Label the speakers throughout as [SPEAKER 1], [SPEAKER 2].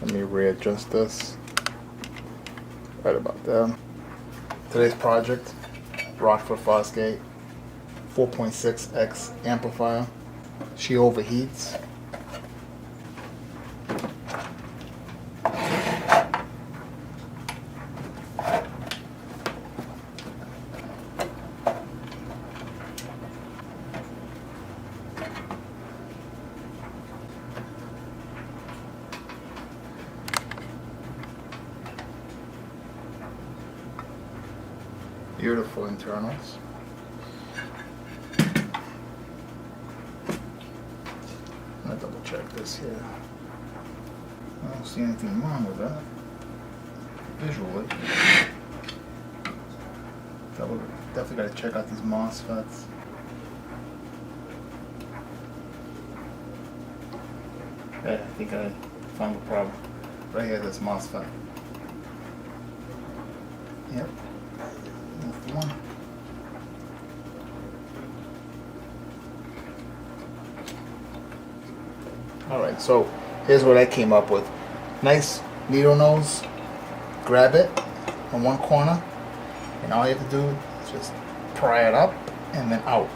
[SPEAKER 1] Let me readjust this. Right about there. Today's project, Rockford Fosgate, 4.6x amplifier. She overheats. Beautiful internals. I'm gonna double check this here. I don't see anything wrong with that. Visually. Definitely gotta check out these MOSFETs. Yeah, I think I found the problem. Right here, this MOSFET. Yep. That's the one. Alright, so here's what I came up with. Nice needle nose. Grab it on one corner, and all you have to do is just pry it up and then out.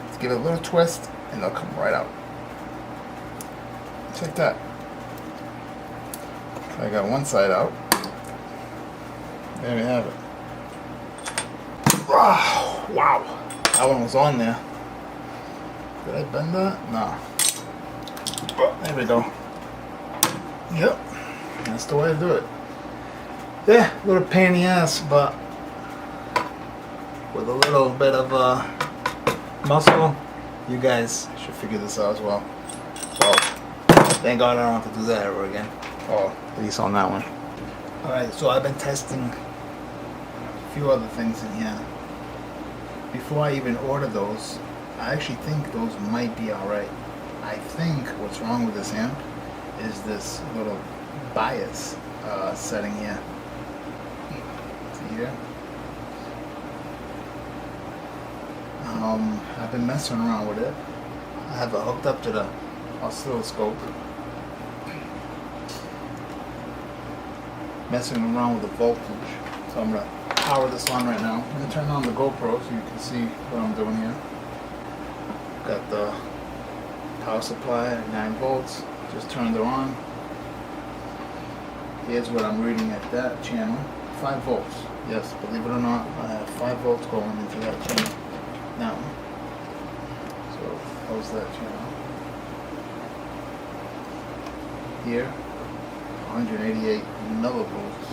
[SPEAKER 1] Just give it a little twist, and they'll come right out. Just like that. So I got one side out. There we have it. Wow, that one was on there. Did I bend that? No. There we go. Yep, that's the way to do it. Yeah, a little pain in the ass, but with a little bit of muscle, you guys should figure this out as well. So, thank God I don't have to do that ever again. Or at least on that one. Alright, so I've been testing a few other things in here. Before I even order those, I actually think those might be alright. I think what's wrong with this amp is this little bias setting here. See here? I've been messing around with it. I have it hooked up to the oscilloscope. Messing around with the voltage. So I'm going to power this on right now. I'm going to turn on the GoPro so you can see what I'm doing here. Got the power supply at 9 volts. Just turned it on. Here's what I'm reading at that channel. 5 volts. Yes, believe it or not, I have 5 volts going into that channel now. So, how's that channel? Here, 188 millivolts.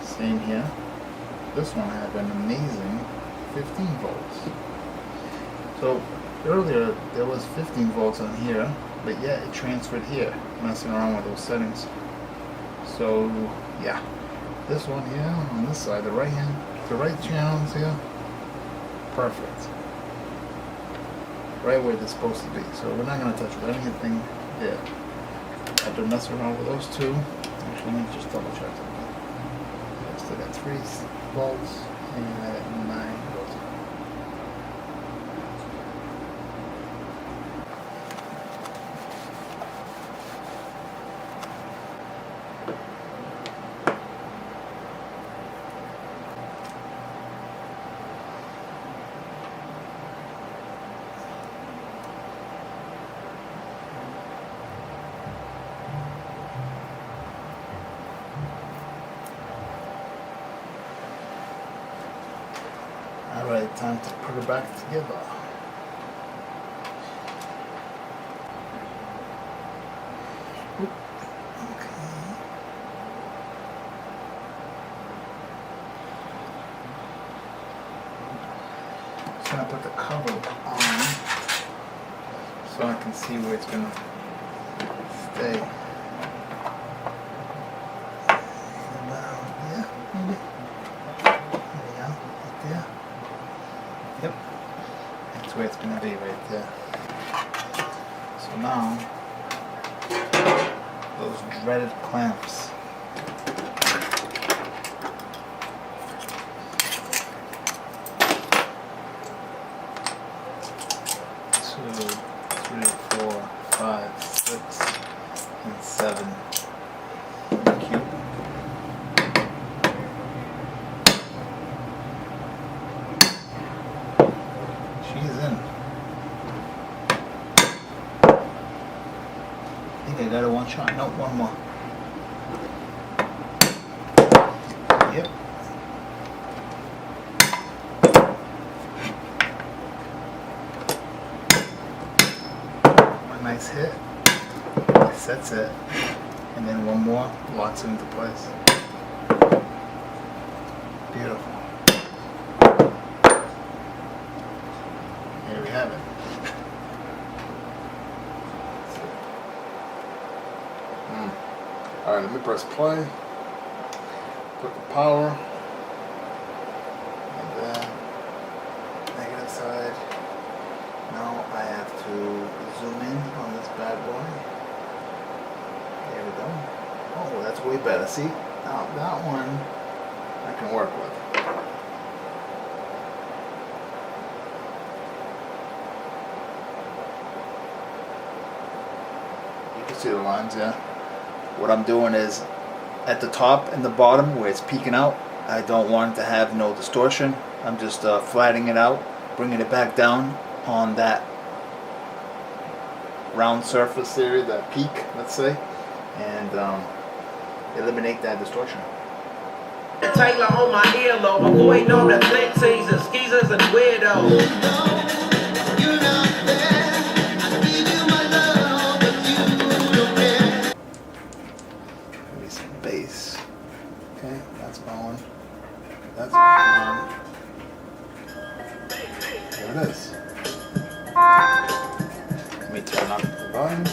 [SPEAKER 1] Same here. This one had an amazing 15 volts. So earlier there was 15 volts on here, but yet it transferred here, messing around with those settings. So yeah, this one here on this side, the right channels here, perfect. Right where they're supposed to be. So we're not going to touch with anything there. After messing around with those two, actually let me just double check something. I still got 3 volts and I got 9 volts. Alright, time to put it back together. Okay. Just gonna put the cover on so I can see where it's gonna stay. Yep, that's where it's going to be right there. So now, those dreaded clamps. 2, 3, 4, 5, 6. think I got it one shot. No, one more. Yep. One nice hit. Sets it. And then one more locks it into place. Beautiful. Here we have it. Alright, let me press play. Put the power. And then negative side. Now I have to zoom in on this bad boy. There we go. Oh, that's way better. See? Now that one I can work with. You can see the lines, yeah. What I'm doing is at the top and the bottom where it's peeking out, I don't want it to have no distortion. I'm just flattening it out, bringing it back down on that round surface area, that peak, let's say, and eliminate that distortion.
[SPEAKER 2] Taylor on my earlobe, my boy know the flex teasers, skeezers and weirdos.
[SPEAKER 1] Maybe some bass. Okay, that's going. That's going. There it is. Let me turn up the volume.